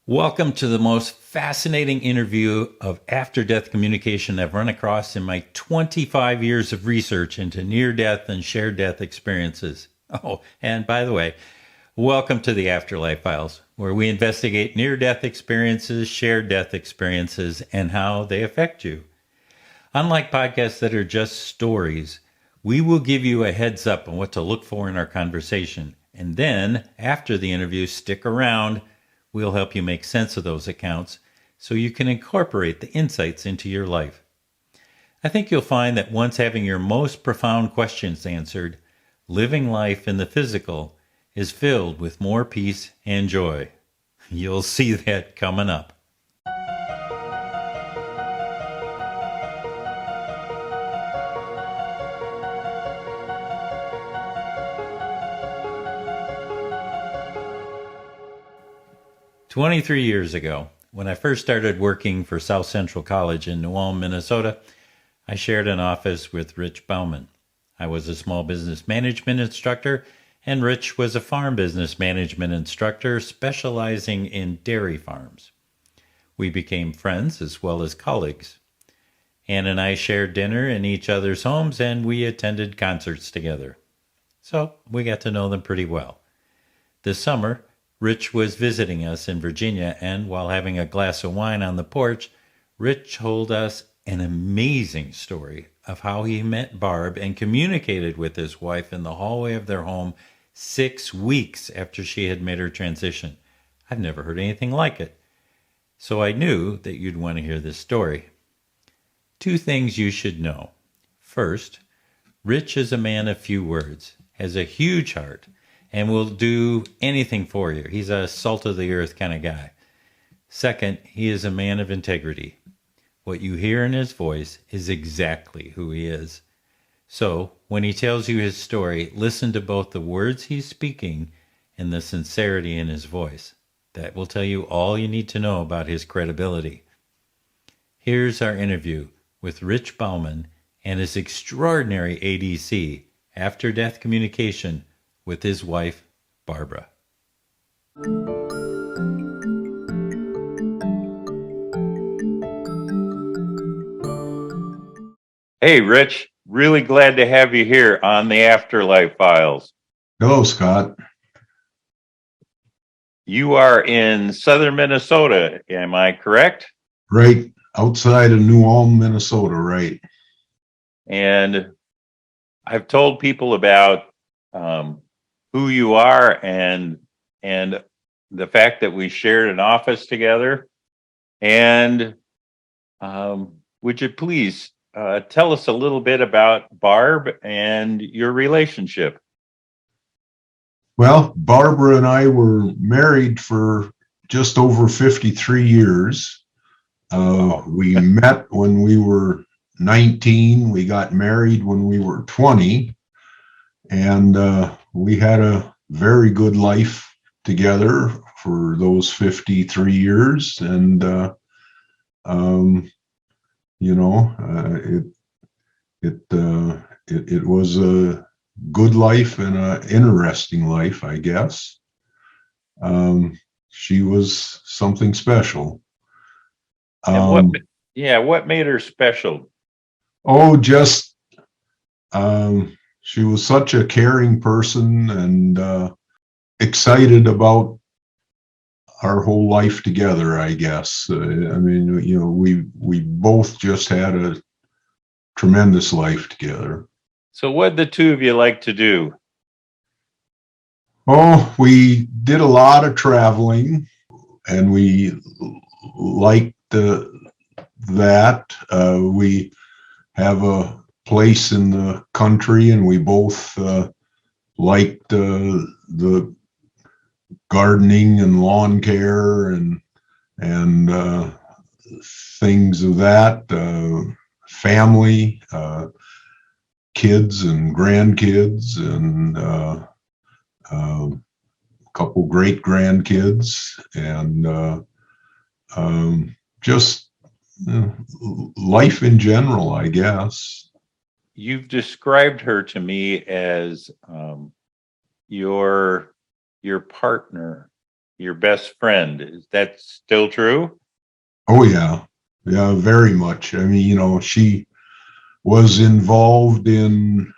Welcome to the most fascinating interview of after-death communication I've run across in my 25 years of research into near-death and shared-death experiences. Oh, and by the way, welcome to the Afterlife Files, where we investigate near-death experiences, shared-death experiences, and how they affect you. Unlike podcasts that are just stories, we will give you a heads up on what to look for in our conversation. And then, after the interview, stick around. We'll help you make sense of those accounts so you can incorporate the insights into your life. I think you'll find that once having your most profound questions answered, living life in the physical is filled with more peace and joy. You'll see that coming up. "23 years ago, when I first started working for South Central College in New Ulm, Minnesota, I shared an office with Rich Baumann. I was a small business management instructor, and Rich was a farm business management instructor specializing in dairy farms. We became friends as well as colleagues. Ann and I shared dinner in each other's homes, and we attended concerts together. So we got to know them pretty well. This summer, Rich was visiting us in Virginia, and while having a glass of wine on the porch, Rich told us an amazing story of how he met Barb and communicated with his wife in the hallway of their home 6 weeks after she had made her transition. I've never heard anything like it. So I knew that you'd want to hear this story. 2 things you should know. First, Rich is a man of few words, has a huge heart, and will do anything for you. He's a salt-of-the-earth kind of guy. Second, he is a man of integrity. What you hear in his voice is exactly who he is. So, when he tells you his story, listen to both the words he's speaking and the sincerity in his voice. That will tell you all you need to know about his credibility. Here's our interview with Rich Baumann and his extraordinary ADC, after-death communication, with his wife, Barbara. Hey, Rich, really glad to have you here on the Afterlife Files. Hello, Scott. You are in southern Minnesota, am I correct? Right outside of New Ulm, Minnesota, right. And I've told people about who you are and the fact that we shared an office together. And would you please tell us a little bit about Barb and your relationship? Well, Barbara and I were married for just over 53 years. Wow. We met when we were 19. We got married when we were 20. And we had a very good life together for those 53 years. And, it was a good life and an interesting life, I guess. She was something special. And what made her special? Just she was such a caring person and excited about our whole life together, I guess. We both just had a tremendous life together. So what did the two of you like to do? Oh, we did a lot of traveling, and we liked that. We have a place in the country, and we both liked the gardening and lawn care and things of that. Family, kids and grandkids, and a couple great grandkids, and just life in general, I guess. You've described her to me as your partner, your best friend. Is that still true? Oh yeah, yeah, very much. I mean, she was involved in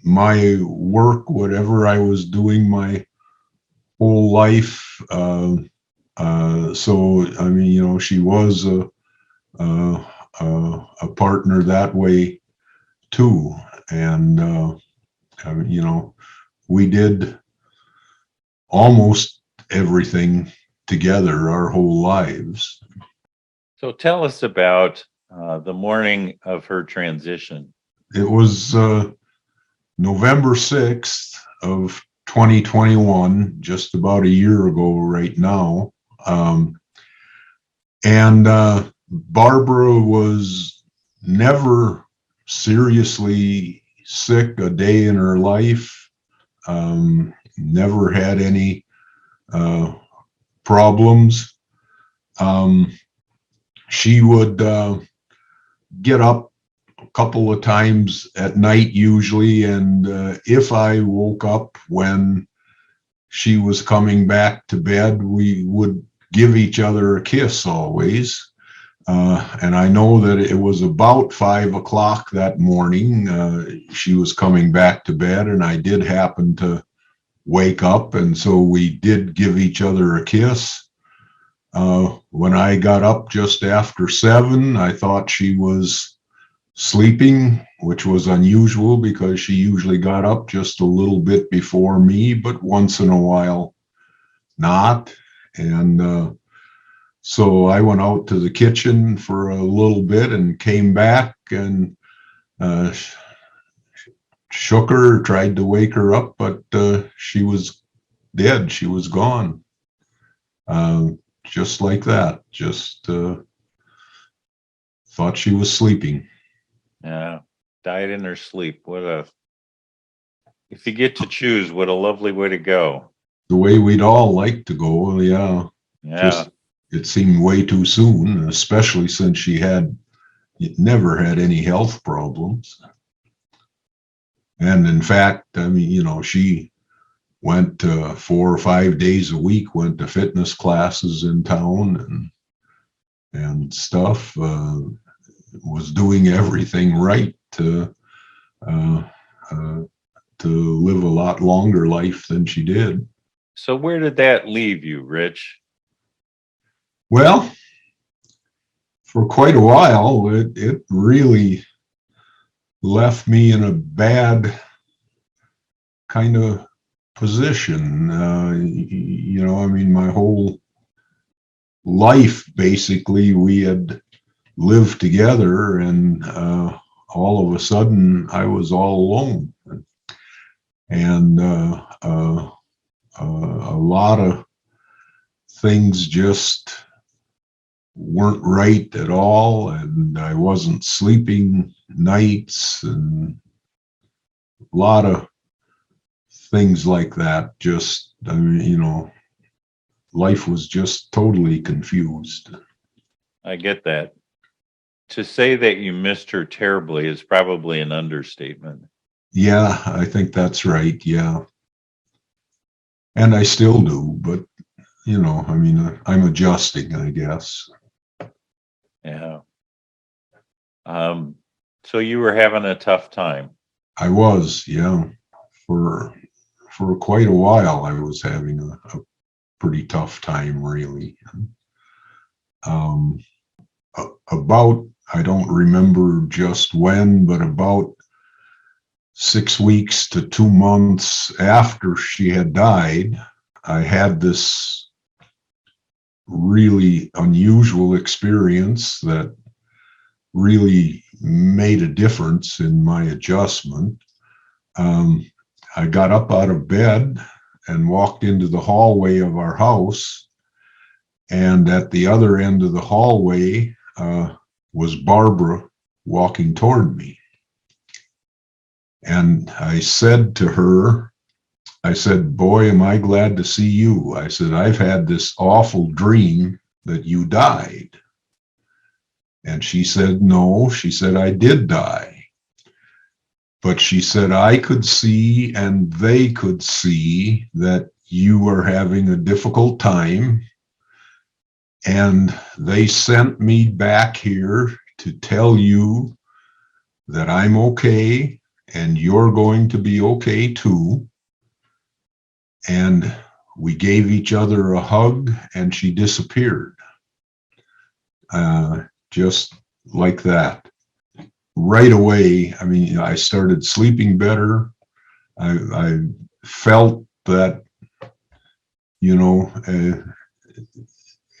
my work, whatever I was doing my whole life. So I mean, she was a, a partner that way too, and we did almost everything together our whole lives. So tell us about the morning of her transition. It was November 6th of 2021, just about a year ago right now. And Barbara was never seriously sick a day in her life, never had any problems. She would get up a couple of times at night usually, and if I woke up when she was coming back to bed, we would give each other a kiss always. And I know that it was about 5 o'clock that morning. She was coming back to bed, and I did happen to wake up, and so we did give each other a kiss. When I got up just after 7, I thought she was sleeping, which was unusual because she usually got up just a little bit before me, but once in a while not. And so I went out to the kitchen for a little bit and came back and shook her, tried to wake her up, but she was dead. She was gone. Just like that. Just thought she was sleeping. Yeah, died in her sleep. If you get to choose, what a lovely way to go. The way we'd all like to go, yeah. Yeah. Just it seemed way too soon, especially since she never had any health problems. And in fact, I mean, she went 4 or 5 days a week, went to fitness classes in town and stuff. Was doing everything right to live a lot longer life than she did. So where did that leave you, Rich? Well, for quite a while, it really left me in a bad kind of position. I mean, my whole life, basically, we had lived together, and all of a sudden I was all alone. And a lot of things just weren't right at all, and I wasn't sleeping nights, and a lot of things like that. Just, I mean, life was just totally confused. I get that. To say that you missed her terribly is probably an understatement. Yeah, I think that's right. Yeah. And I still do, but, I mean, I'm adjusting, I guess. Yeah. So you were having a tough time. I was, yeah. For quite a while, I was having a pretty tough time, really. About, I don't remember just when, but about 6 weeks to 2 months after she had died, I had this really unusual experience that really made a difference in my adjustment. I got up out of bed and walked into the hallway of our house, and at the other end of the hallway was Barbara walking toward me. And I said to her, I said, "Boy, am I glad to see you." I said, "I've had this awful dream that you died." And she said, "No," she said, "I did die." But she said, "I could see and they could see that you are having a difficult time, and they sent me back here to tell you that I'm okay and you're going to be okay too. And we gave each other a hug, and she disappeared. Just like that. Right away, I mean, I started sleeping better. I felt that, you know,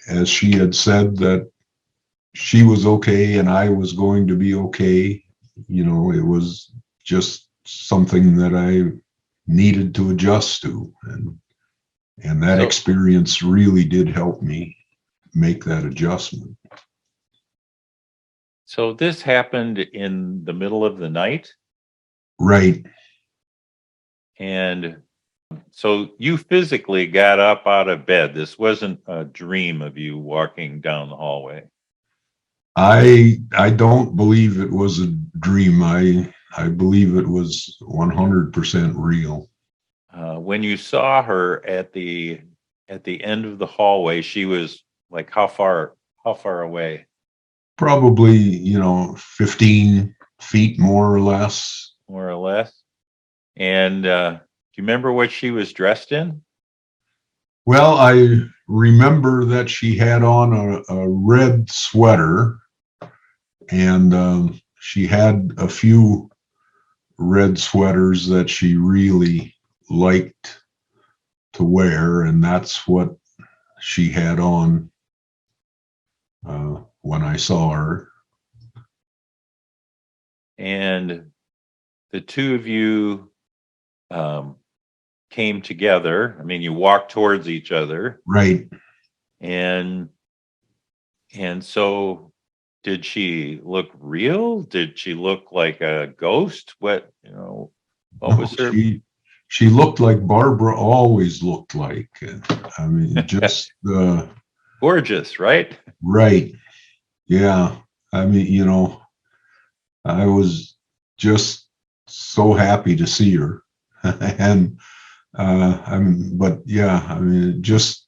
as she had said, that she was okay and I was going to be okay. You know, it was just something that I needed to adjust to. And that experience really did help me make that adjustment. So this happened in the middle of the night? Right. And so you physically got up out of bed. This wasn't a dream of you walking down the hallway. I don't believe it was a dream. I believe it was 100% real. When you saw her at the end of the hallway, she was like how far away? Probably, 15 feet more or less. More or less. And do you remember what she was dressed in? Well, I remember that she had on a red sweater, and she had a few red sweaters that she really liked to wear, and that's what she had on when I saw her. And the two of you came together. I mean, you walked towards each other. Right. And so did she look real? Did she look like a ghost? What was her? She looked like Barbara always looked like. I mean, just gorgeous, right? Right. Yeah. I mean, I was just so happy to see her. And but yeah, I mean, just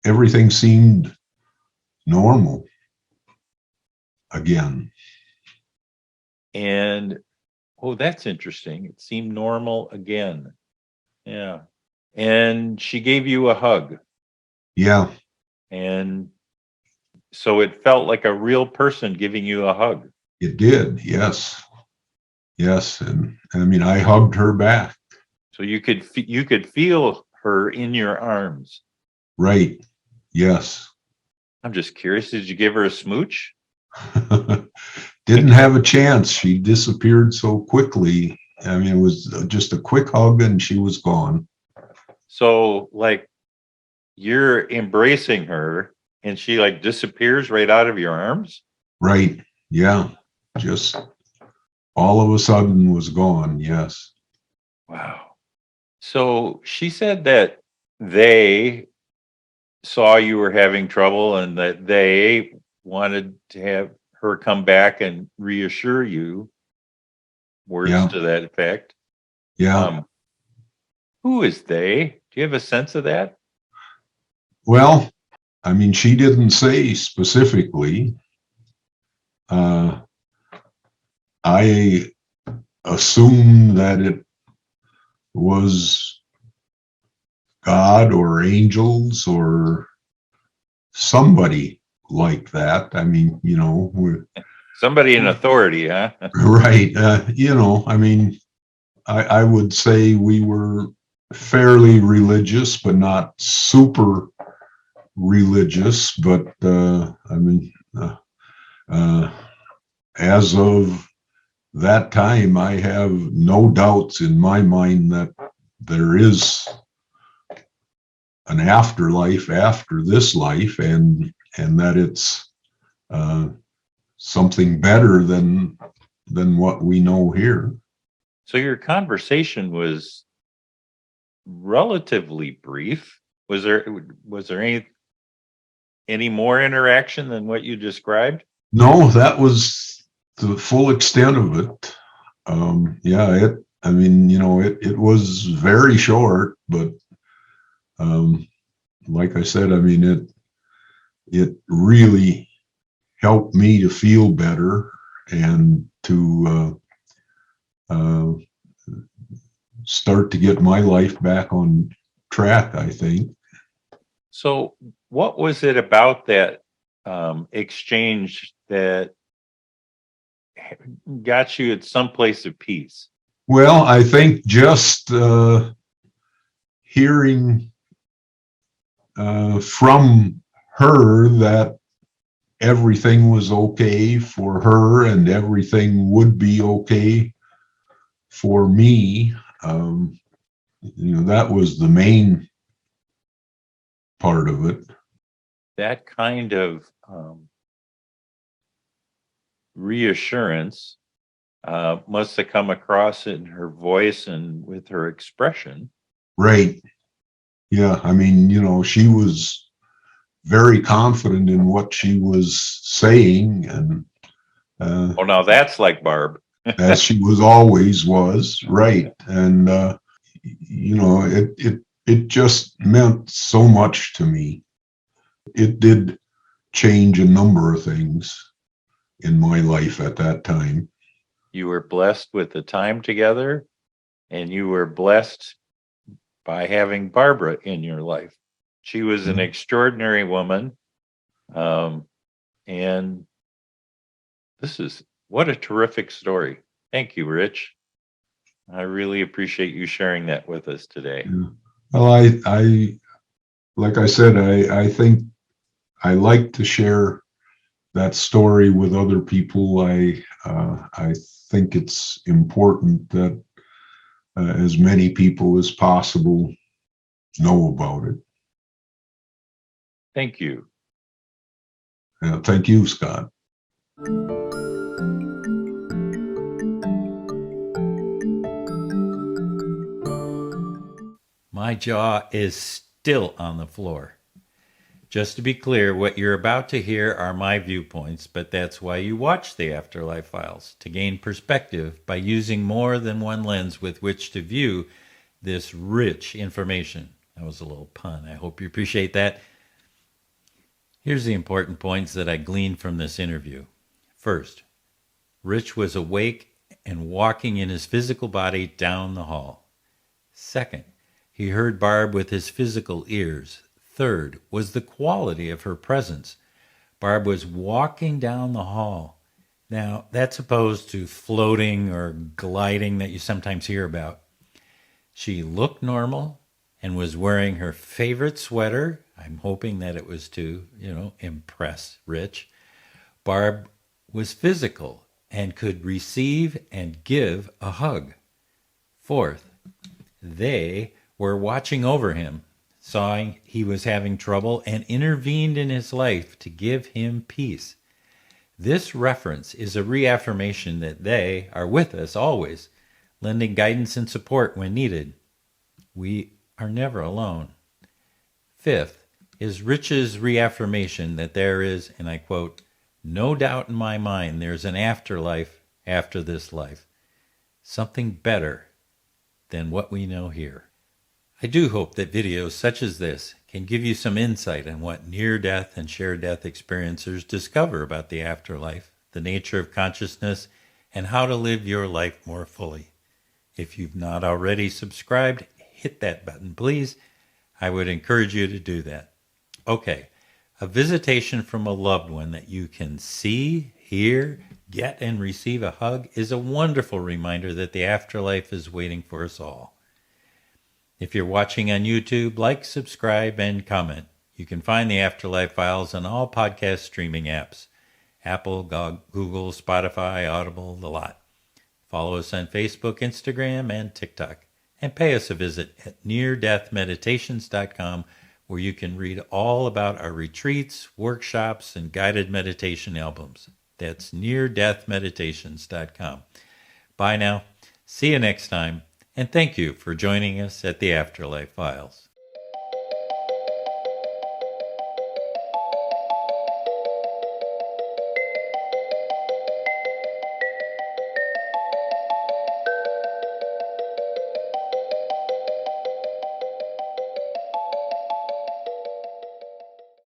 everything seemed normal again. And that's interesting. It seemed normal again. Yeah. And she gave you a hug. Yeah. And so it felt like a real person giving you a hug. It did. Yes. Yes. And I mean, I hugged her back. So you could feel her in your arms. Right. Yes. I'm just curious. Did you give her a smooch? Didn't have a chance. She disappeared so quickly. I mean, it was just a quick hug and she was gone. So like you're embracing her and she like disappears right out of your arms? Right. Yeah. Just all of a sudden was gone. Yes. Wow. So she said that they saw you were having trouble and that they wanted to have her come back and reassure you. Words to that effect. Yeah. Who is they? Do you have a sense of that? Well, I mean, she didn't say specifically. I assume that it was God or angels or somebody like that. I mean, Somebody in authority, huh? Right. I mean, I would say we were fairly religious, but not super religious. But I mean, as of that time, I have no doubts in my mind that there is an afterlife after this life, and that it's something better than what we know here. So your conversation was relatively brief. Was there any more interaction than what you described? No, that was the full extent of it. Yeah, I mean, it was very short, but Um, like I said, I mean, it really helped me to feel better and to start to get my life back on track, I think. So, what was it about that exchange that got you at some place of peace? Well, I think just hearing from her that everything was okay for her and everything would be okay for me. That was the main part of it. That kind of reassurance must have come across in her voice and with her expression. Right. Yeah. I mean, she was very confident in what she was saying, and Oh, now that's like Barb. as she always was. Right. And, it just meant so much to me. It did change a number of things in my life at that time. You were blessed with the time together, and you were blessed by having Barbara in your life. She was an extraordinary woman. And this is what a terrific story. Thank you, Rich. I really appreciate you sharing that with us today. Yeah. Well, I like I said, I think I like to share that story with other people. I think it's important that as many people as possible know about it. Thank you. Thank you, Scott. My jaw is still on the floor. Just to be clear, what you're about to hear are my viewpoints, but that's why you watch the Afterlife Files, to gain perspective by using more than one lens with which to view this rich information. That was a little pun. I hope you appreciate that. Here's the important points that I gleaned from this interview. First, Rich was awake and walking in his physical body down the hall. Second, he heard Barb with his physical ears. Third was the quality of her presence. Barb was walking down the hall. Now, that's opposed to floating or gliding that you sometimes hear about. She looked normal and was wearing her favorite sweater. I'm hoping that it was to, impress Rich. Barb was physical and could receive and give a hug. Fourth, they were watching over him, saw he was having trouble, and intervened in his life to give him peace. This reference is a reaffirmation that they are with us always, lending guidance and support when needed. We are never alone. Fifth is Rich's reaffirmation that there is, and I quote, "no doubt in my mind there's an afterlife after this life, something better than what we know here." I do hope that videos such as this can give you some insight on what near-death and shared-death experiencers discover about the afterlife, the nature of consciousness, and how to live your life more fully. If you've not already subscribed, hit that button, please. I would encourage you to do that. Okay, a visitation from a loved one that you can see, hear, get, and receive a hug is a wonderful reminder that the afterlife is waiting for us all. If you're watching on YouTube, like, subscribe, and comment. You can find the Afterlife Files on all podcast streaming apps: Apple, Google, Spotify, Audible, the lot. Follow us on Facebook, Instagram, and TikTok. And pay us a visit at neardeathmeditations.com, where you can read all about our retreats, workshops, and guided meditation albums. That's neardeathmeditations.com. Bye now. See you next time. And thank you for joining us at the Afterlife Files.